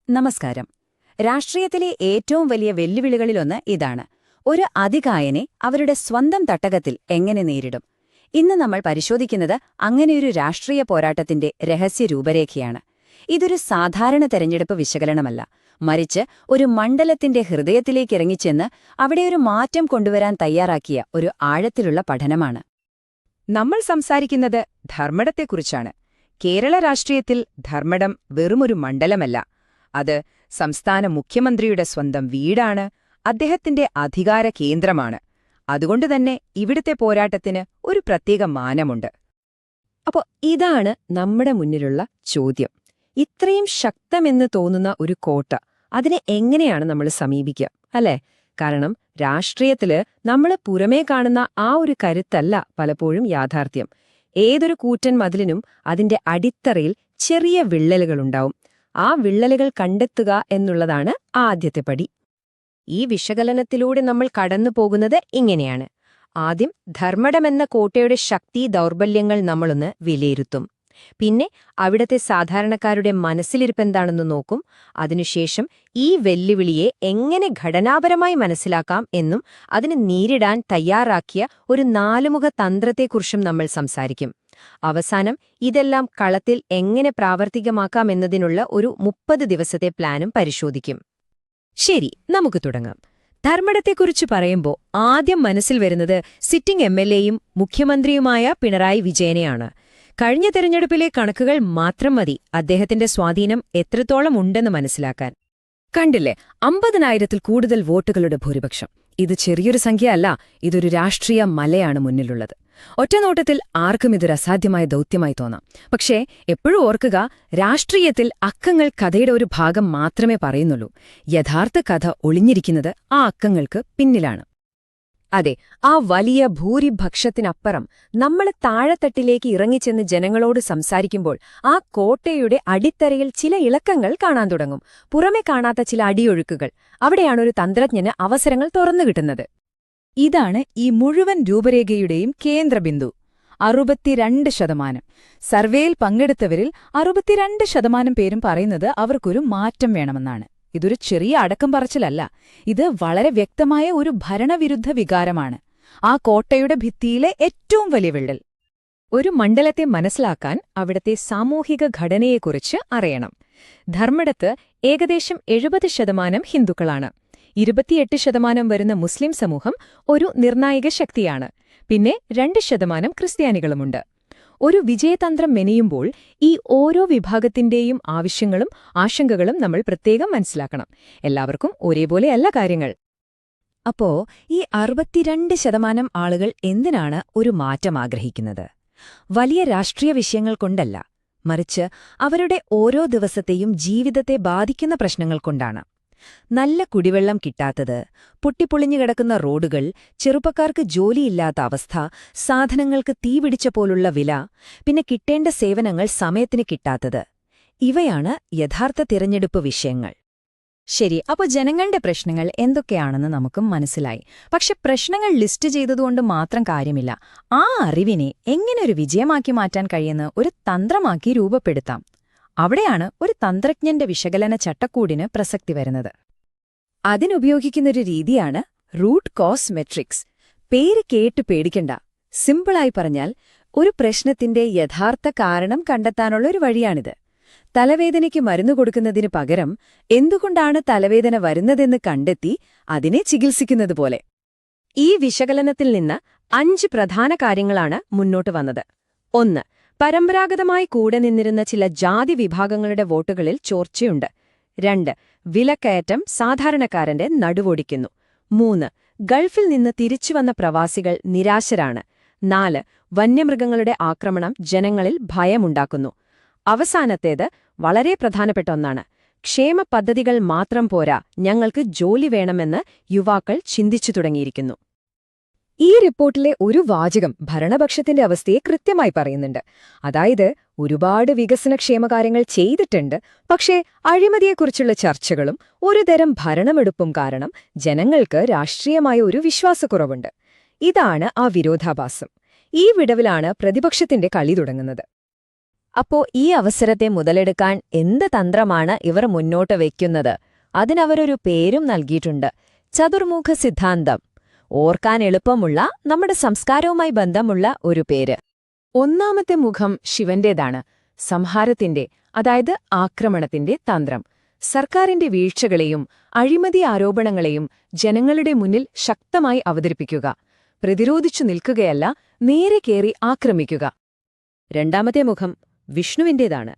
നമസ്കാരം. രാഷ്ട്രീയത്തിലെ ഏറ്റവും വലിയ വെല്ലുവിളികളിലൊന്ന് ഇതാണ്. ഒരു അതികായനെ അവരുടെ സ്വന്തം തട്ടകത്തിൽ എങ്ങനെ നേരിടും? ഇന്ന് നമ്മൾ പരിശോധിക്കുന്നത് അങ്ങനെയൊരു രാഷ്ട്രീയ പോരാട്ടത്തിന്റെ രഹസ്യ രൂപരേഖയാണ്. ഇതൊരു സാധാരണ തെരഞ്ഞെടുപ്പ് വിശകലനമല്ല, മറിച്ച് ഒരു മണ്ഡലത്തിന്റെ ഹൃദയത്തിലേക്കിറങ്ങിച്ചെന്ന് അവിടെ ഒരു മാറ്റം കൊണ്ടുവരാൻ തയ്യാറാക്കിയ ഒരു ആഴത്തിലുള്ള പഠനമാണ്. നമ്മൾ സംസാരിക്കുന്നത് ധർമ്മടത്തെക്കുറിച്ചാണ്. കേരള രാഷ്ട്രീയത്തിൽ ധർമ്മടം വെറുമൊരു മണ്ഡലമല്ല, അത് സംസ്ഥാന മുഖ്യമന്ത്രിയുടെ സ്വന്തം വീടാണ്, അദ്ദേഹത്തിന്റെ അധികാര കേന്ദ്രമാണ്. അതുകൊണ്ടുതന്നെ ഇവിടുത്തെ പോരാട്ടത്തിന് ഒരു പ്രത്യേക മാനമുണ്ട്. അപ്പോൾ ഇതാണ് നമ്മുടെ മുന്നിലുള്ള ചോദ്യം. ഇത്രയും ശക്തമെന്ന് തോന്നുന്ന ഒരു കോട്ട, അതിനെ എങ്ങനെയാണ് നമ്മൾ സമീപിക്കുക, അല്ലേ? കാരണം രാഷ്ട്രീയത്തില് നമ്മൾ പുറമേ കാണുന്ന ആ ഒരു കരുത്തല്ല പലപ്പോഴും യാഥാർത്ഥ്യം. ഏതൊരു കൂറ്റൻ മതിലിനും അതിന്റെ അടിത്തറയിൽ ചെറിയ വിള്ളലുകളുണ്ടാവും. ആ വിള്ളലുകൾ കണ്ടെത്തുക എന്നുള്ളതാണ് ആദ്യത്തെ പടി. ഈ വിശകലനത്തിലൂടെ നമ്മൾ കടന്നു പോകുന്നത് ഇങ്ങനെയാണ്. ആദ്യം ധർമ്മടമെന്ന കോട്ടയുടെ ശക്തി ദൗർബല്യങ്ങൾ നമ്മളൊന്ന് വിലയിരുത്തും. പിന്നെ അവിടത്തെ സാധാരണക്കാരുടെ മനസ്സിലിരിപ്പെന്താണെന്ന് നോക്കും. അതിനുശേഷം ഈ വെല്ലുവിളിയെ എങ്ങനെ ഘടനാപരമായി മനസ്സിലാക്കാം എന്നും അതിന് നേരിടാൻ തയ്യാറാക്കിയ ഒരു നാലുമുഖ തന്ത്രത്തെക്കുറിച്ചും നമ്മൾ സംസാരിക്കും. അവസാനം ഇതെല്ലാം കളത്തിൽ എങ്ങനെ പ്രാവർത്തികമാക്കാമെന്നതിനുള്ള ഒരു 30 ദിവസത്തെ പ്ലാനും പരിശോധിക്കും. ശരി, നമുക്ക് തുടങ്ങാം. ധർമ്മടത്തെക്കുറിച്ച് പറയുമ്പോൾ ആദ്യം മനസ്സിൽ വരുന്നത് സിറ്റിംഗ് എംഎൽഎയും മുഖ്യമന്ത്രിയുമായ പിണറായി വിജയനെയാണ്. കഴിഞ്ഞ തെരഞ്ഞെടുപ്പിലെ കണക്കുകൾ മാത്രം മതി അദ്ദേഹത്തിന്റെ സ്വാധീനം എത്രത്തോളം ഉണ്ടെന്ന് മനസ്സിലാക്കാൻ. കണ്ടില്ലേ, 50,000-ൽ കൂടുതൽ വോട്ടുകളുടെ ഭൂരിപക്ഷം. ഇത് ചെറിയൊരു സംഖ്യ അല്ല, ഇതൊരു രാഷ്ട്രീയ മലയാണ് മുന്നിലുള്ളത്. ഒറ്റനോട്ടത്തിൽ ആർക്കും ഇതൊരു അസാധ്യമായ ദൗത്യമായി തോന്നാം. പക്ഷേ എപ്പോഴും ഓർക്കുക, രാഷ്ട്രീയത്തിൽ അക്കങ്ങൾ കഥയുടെ ഒരു ഭാഗം മാത്രമേ പറയുന്നുള്ളൂ. യഥാർത്ഥ കഥ ഒളിഞ്ഞിരിക്കുന്നത് ആ അക്കങ്ങൾക്ക് പിന്നിലാണ്. അതെ, ആ വലിയ ഭൂരിപക്ഷത്തിനപ്പുറം നമ്മൾ താഴെത്തട്ടിലേക്ക് ഇറങ്ങിച്ചെന്ന് ജനങ്ങളോട് സംസാരിക്കുമ്പോൾ ആ കോട്ടയുടെ അടിത്തറയിൽ ചില ഇളക്കങ്ങൾ കാണാൻ തുടങ്ങും. പുറമെ കാണാത്ത ചില അടിയൊഴുക്കുകൾ. അവിടെയാണൊരു തന്ത്രജ്ഞന് അവസരങ്ങൾ തുറന്നുകിട്ടുന്നത്. ഇതാണ് ഈ മുഴുവൻ രൂപരേഖയുടെയും കേന്ദ്രബിന്ദു. 62%. സർവേയിൽ പങ്കെടുത്തവരിൽ 62% പേരും പറയുന്നത് അവർക്കൊരു മാറ്റം വേണമെന്നാണ്. ഇതൊരു ചെറിയ അടക്കം പറച്ചിലല്ല, ഇത് വളരെ വ്യക്തമായ ഒരു ഭരണവിരുദ്ധ വികാരമാണ്. ആ കോട്ടയുടെ ഭിത്തിയിലെ ഏറ്റവും വലിയ വിള്ളൽ. ഒരു മണ്ഡലത്തെ മനസ്സിലാക്കാൻ അവിടത്തെ സാമൂഹിക ഘടനയെക്കുറിച്ച് അറിയണം. ധർമ്മടത്ത് ഏകദേശം 70% ഹിന്ദുക്കളാണ്. 28% വരുന്ന മുസ്ലിം സമൂഹം ഒരു നിർണായക ശക്തിയാണ്. പിന്നെ 2% ക്രിസ്ത്യാനികളുമുണ്ട്. ഒരു വിജയതന്ത്രം മെനയുമ്പോൾ ഈ ഓരോ വിഭാഗത്തിന്റെയും ആവശ്യങ്ങളും ആശങ്കകളും നമ്മൾ പ്രത്യേകം മനസ്സിലാക്കണം. എല്ലാവർക്കും ഒരേപോലെയല്ല കാര്യങ്ങൾ. അപ്പോ ഈ 62% ആളുകൾ എന്തിനാണ് ഒരു മാറ്റം ആഗ്രഹിക്കുന്നത്? വലിയ രാഷ്ട്രീയ വിഷയങ്ങൾ കൊണ്ടല്ല, മറിച്ച് അവരുടെ ഓരോ ദിവസത്തെയും ജീവിതത്തെ ബാധിക്കുന്ന പ്രശ്നങ്ങൾ കൊണ്ടാണ്. നല്ല കുടിവെള്ളം കിട്ടാത്തത്, പൊട്ടിപ്പൊളിഞ്ഞുകിടക്കുന്ന റോഡുകൾ, ചെറുപ്പക്കാർക്ക് ജോലിയില്ലാത്ത അവസ്ഥ, സാധനങ്ങൾക്ക് തീപിടിച്ച പോലുള്ള വില, പിന്നെ കിട്ടേണ്ട സേവനങ്ങൾ സമയത്തിന് കിട്ടാത്തത്. ഇവയാണ് യഥാർത്ഥ തിരഞ്ഞെടുപ്പ് വിഷയങ്ങൾ. ശരി, അപ്പോൾ ജനങ്ങളുടെ പ്രശ്നങ്ങൾ എന്തൊക്കെയാണെന്ന് നമുക്കും മനസ്സിലായി. പക്ഷെ പ്രശ്നങ്ങൾ ലിസ്റ്റ് ചെയ്തതുകൊണ്ട് മാത്രം കാര്യമില്ല. ആ അറിവിനെ എങ്ങനെ ഒരു വിജയമാക്കി മാറ്റാൻ കഴിയുന്ന ഒരു തന്ത്രമാക്കി രൂപപ്പെടുത്താം. അവിടെയാണ് ഒരു തന്ത്രജ്ഞന്റെ വിശകലന ചട്ടക്കൂടിന് പ്രസക്തി വരുന്നത്. അതിനുപയോഗിക്കുന്നൊരു രീതിയാണ് റൂട്ട് കോസ് മെട്രിക്സ്. പേര് കേട്ട് പേടിക്കണ്ട. സിമ്പിളായി പറഞ്ഞാൽ, ഒരു പ്രശ്നത്തിന്റെ യഥാർത്ഥ കാരണം കണ്ടെത്താനുള്ള ഒരു വഴിയാണിത്. തലവേദനയ്ക്ക് മരുന്ന് കൊടുക്കുന്നതിന് പകരം എന്തുകൊണ്ടാണ് തലവേദന വരുന്നതെന്ന് കണ്ടെത്തി അതിനെ ചികിത്സിക്കുന്നത് പോലെ. ഈ വിശകലനത്തിൽ നിന്ന് 5 പ്രധാന കാര്യങ്ങളാണ് മുന്നോട്ട് വന്നത്. 1. പരമ്പരാഗതമായി കൂടെ നിന്നിരുന്ന ചില ജാതി വിഭാഗങ്ങളുടെ വോട്ടുകളിൽ ചോർച്ചയുണ്ട്. 2. വിലക്കയറ്റം സാധാരണക്കാരന്റെ നടുവൊടിക്കുന്നു. 3. ഗൾഫിൽ നിന്ന് തിരിച്ചുവന്ന പ്രവാസികൾ നിരാശരാണ്. 4. വന്യമൃഗങ്ങളുടെ ആക്രമണം ജനങ്ങളിൽ ഭയമുണ്ടാക്കുന്നു. അവസാനത്തേത് വളരെ പ്രധാനപ്പെട്ട ഒന്നാണ്. ക്ഷേമ പദ്ധതികൾ മാത്രം പോരാ, ഞങ്ങൾക്ക് ജോലി വേണമെന്ന് യുവാക്കൾ ചിന്തിച്ചു തുടങ്ങിയിരിക്കുന്നു. ഈ റിപ്പോർട്ടിലെ ഒരു വാചകം ഭരണപക്ഷത്തിന്റെ അവസ്ഥയെ കൃത്യമായി പറയുന്നുണ്ട്. അതായത്, ഒരുപാട് വികസനക്ഷേമകാര്യങ്ങൾ ചെയ്തിട്ടുണ്ട്, പക്ഷേ അഴിമതിയെക്കുറിച്ചുള്ള ചർച്ചകളും ഒരുതരം ഭരണമെടുപ്പും കാരണം ജനങ്ങൾക്ക് രാഷ്ട്രീയമായ ഒരു വിശ്വാസക്കുറവുണ്ട്. ഇതാണ് ആ വിരോധാഭാസം. ഈ വിടവിലാണ് പ്രതിപക്ഷത്തിന്റെ കളി തുടങ്ങുന്നത്. അപ്പോ ഈ അവസരത്തെ മുതലെടുക്കാൻ എന്ത് തന്ത്രമാണ് ഇവർ മുന്നോട്ട് വയ്ക്കുന്നത്? അതിനവരൊരു പേരും നൽകിയിട്ടുണ്ട്: ചതുർമുഖ സിദ്ധാന്തം. ഓർക്കാൻ എളുപ്പമുള്ള, നമ്മുടെ സംസ്കാരവുമായി ബന്ധമുള്ള ഒരു പേര്. ഒന്നാമത്തെ മുഖം ശിവന്റേതാണ്. സംഹാരത്തിന്റെ, അതായത് ആക്രമണത്തിന്റെ തന്ത്രം. സർക്കാരിന്റെ വീഴ്ചകളെയും അഴിമതി ആരോപണങ്ങളെയും ജനങ്ങളുടെ മുന്നിൽ ശക്തമായി അവതരിപ്പിക്കുക. പ്രതിരോധിച്ചു നിൽക്കുകയല്ല, നേരെ കേറി ആക്രമിക്കുക. രണ്ടാമത്തെ മുഖം വിഷ്ണുവിന്റേതാണ്,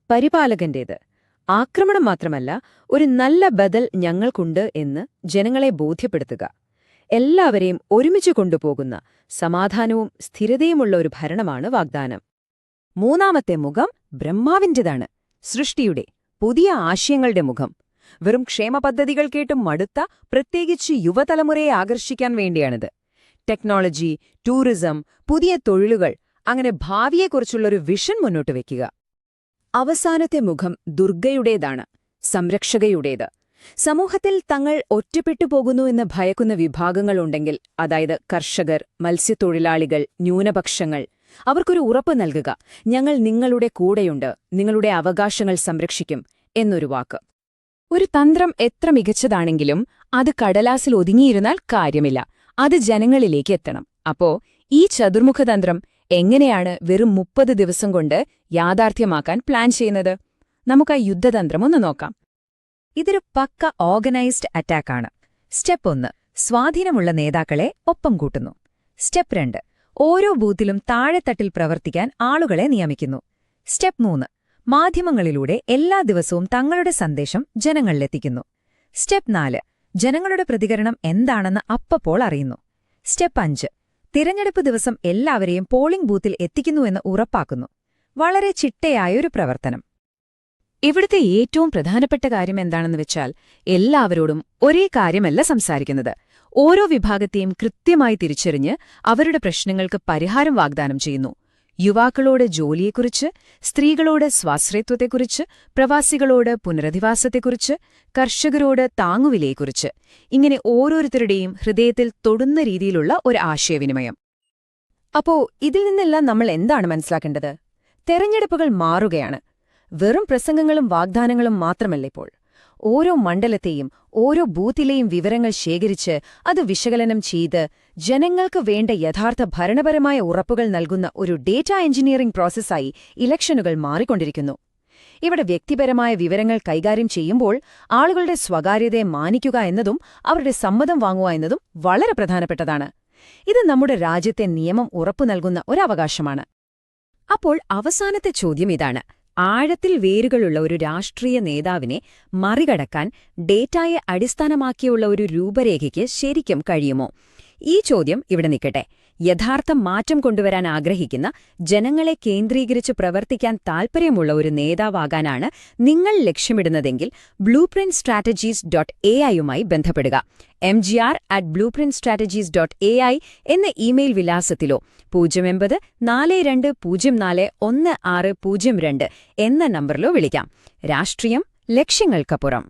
പരിപാലകന്റേത്. ആക്രമണം മാത്രമല്ല, ഒരു നല്ല ബദൽ ഞങ്ങൾക്കുണ്ട് എന്ന് ജനങ്ങളെ ബോധ്യപ്പെടുത്തുക. എല്ലാവരെയും ഒരുമിച്ച് കൊണ്ടുപോകുന്ന, സമാധാനവും സ്ഥിരതയുമുള്ള ഒരു ഭരണമാണ് വാഗ്ദാനം. മൂന്നാമത്തെ മുഖം ബ്രഹ്മാവിന്റേതാണ്, സൃഷ്ടിയുടെ, പുതിയ ആശയങ്ങളുടെ മുഖം. വെറും ക്ഷേമപദ്ധതികൾ കേട്ടും മടുത്ത, പ്രത്യേകിച്ച് യുവതലമുറയെ ആകർഷിക്കാൻ വേണ്ടിയാണിത്. ടെക്നോളജി, ടൂറിസം, പുതിയ തൊഴിലുകൾ, അങ്ങനെ ഭാവിയെക്കുറിച്ചുള്ളൊരു വിഷൻ മുന്നോട്ട് വയ്ക്കുക. അവസാനത്തെ മുഖം ദുർഗയുടേതാണ്, സംരക്ഷകയുടേത്. സമൂഹത്തിൽ തങ്ങൾ ഒറ്റപ്പെട്ടു പോകുന്നുവെന്ന് ഭയക്കുന്ന വിഭാഗങ്ങളുണ്ടെങ്കിൽ, അതായത് കർഷകർ, മത്സ്യത്തൊഴിലാളികൾ, ന്യൂനപക്ഷങ്ങൾ, അവർക്കൊരു ഉറപ്പ് നൽകുക: ഞങ്ങൾ നിങ്ങളുടെ കൂടെയുണ്ട്, നിങ്ങളുടെ അവകാശങ്ങൾ സംരക്ഷിക്കും എന്നൊരു വാക്ക്. ഒരു തന്ത്രം എത്ര മികച്ചതാണെങ്കിലും അത് കടലാസിൽ ഒതുങ്ങിയിരുന്നാൽ കാര്യമില്ല, അത് ജനങ്ങളിലേക്ക് എത്തണം. അപ്പോ ഈ ചതുർമുഖതന്ത്രം എങ്ങനെയാണ് വെറും 30 ദിവസം കൊണ്ട് യാഥാർത്ഥ്യമാക്കാൻ പ്ലാൻ ചെയ്യുന്നത്? നമുക്ക് ആ യുദ്ധതന്ത്രം ഒന്ന് നോക്കാം. ഇതൊരു പക്ക ഓർഗനൈസ്ഡ് അറ്റാക്കാണ്. സ്റ്റെപ്പ് 1: സ്വാധീനമുള്ള നേതാക്കളെ ഒപ്പം കൂട്ടുന്നു. സ്റ്റെപ്പ് 2: ഓരോ ബൂത്തിലും താഴെത്തട്ടിൽ പ്രവർത്തിക്കാൻ ആളുകളെ നിയമിക്കുന്നു. സ്റ്റെപ്പ് 3: മാധ്യമങ്ങളിലൂടെ എല്ലാ ദിവസവും തങ്ങളുടെ സന്ദേശം ജനങ്ങളിലെത്തിക്കുന്നു. സ്റ്റെപ്പ് 4: ജനങ്ങളുടെ പ്രതികരണം എന്താണെന്ന് അപ്പോൾ അറിയുന്നു. സ്റ്റെപ്പ് 5: തിരഞ്ഞെടുപ്പ് ദിവസം എല്ലാവരെയും പോളിംഗ് ബൂത്തിൽ എത്തിക്കുന്നുവെന്ന് ഉറപ്പാക്കുന്നു. വളരെ ചിട്ടയായൊരു പ്രവർത്തനം. ഇവിടുത്തെ ഏറ്റവും പ്രധാനപ്പെട്ട കാര്യം എന്താണെന്ന് വെച്ചാൽ, എല്ലാവരോടും ഒരേ കാര്യമല്ല സംസാരിക്കുന്നത്. ഓരോ വിഭാഗത്തെയും കൃത്യമായി തിരിച്ചറിഞ്ഞ് അവരുടെ പ്രശ്നങ്ങൾക്ക് പരിഹാരം വാഗ്ദാനം ചെയ്യുന്നു. യുവാക്കളോട് ജോലിയെക്കുറിച്ച്, സ്ത്രീകളോട് സ്വാശ്രയത്വത്തെക്കുറിച്ച്, പ്രവാസികളോട് പുനരധിവാസത്തെക്കുറിച്ച്, കർഷകരോട് താങ്ങുവിലയെക്കുറിച്ച്, ഇങ്ങനെ ഓരോരുത്തരുടെയും ഹൃദയത്തിൽ തൊടുന്ന രീതിയിലുള്ള ഒരു ആശയവിനിമയം. അപ്പോ ഇതിൽ നിന്നെല്ലാം നമ്മൾ എന്താണ് മനസ്സിലാക്കേണ്ടത്? തെരഞ്ഞെടുപ്പുകൾ മാറുകയാണ്. വെറും പ്രസംഗങ്ങളും വാഗ്ദാനങ്ങളും മാത്രമല്ല ഇപ്പോൾ. ഓരോ മണ്ഡലത്തെയും ഓരോ ബൂത്തിലെയും വിവരങ്ങൾ ശേഖരിച്ച് അത് വിശകലനം ചെയ്ത് ജനങ്ങൾക്ക് വേണ്ട യഥാർത്ഥ ഭരണപരമായ ഉറപ്പുകൾ നൽകുന്ന ഒരു ഡേറ്റാ എഞ്ചിനീയറിംഗ് പ്രോസസ്സായി ഇലക്ഷനുകൾ മാറിക്കൊണ്ടിരിക്കുന്നു. ഇവിടെ വ്യക്തിപരമായ വിവരങ്ങൾ കൈകാര്യം ചെയ്യുമ്പോൾ ആളുകളുടെ സ്വകാര്യതയെ മാനിക്കുക എന്നതും അവരുടെ സമ്മതം വാങ്ങുക എന്നതും വളരെ പ്രധാനപ്പെട്ടതാണ്. ഇത് നമ്മുടെ രാജ്യത്തെ നിയമം ഉറപ്പു നൽകുന്ന ഒരവകാശമാണ്. അപ്പോൾ അവസാനത്തെ ചോദ്യം ഇതാണ്: ആഴത്തിൽ വേരുകളുള്ള ഒരു രാഷ്ട്രീയ നേതാവിനെ മറികടക്കാൻ ഡേറ്റായെ അടിസ്ഥാനമാക്കിയുള്ള ഒരു രൂപരേഖയ്ക്ക് ശരിക്കും കഴിയുമോ? ഈ ചോദ്യം ഇവിടെ നിൽക്കട്ടെ. യഥാർത്ഥ മാറ്റം കൊണ്ടുവരാൻ ആഗ്രഹിക്കുന്ന, ജനങ്ങളെ കേന്ദ്രീകരിച്ച് പ്രവർത്തിക്കാൻ താൽപ്പര്യമുള്ള ഒരു നേതാവാകാനാണ് നിങ്ങൾ ലക്ഷ്യമിടുന്നതെങ്കിൽ blueprintstrategies.ai-യുമായി ബന്ധപ്പെടുക. mgr@blueprintstrategies.ai എന്ന ഇമെയിൽ വിലാസത്തിലോ 08042041602 എന്ന നമ്പറിലോ വിളിക്കാം. രാഷ്ട്രീയം ലക്ഷ്യങ്ങൾക്കപ്പുറം.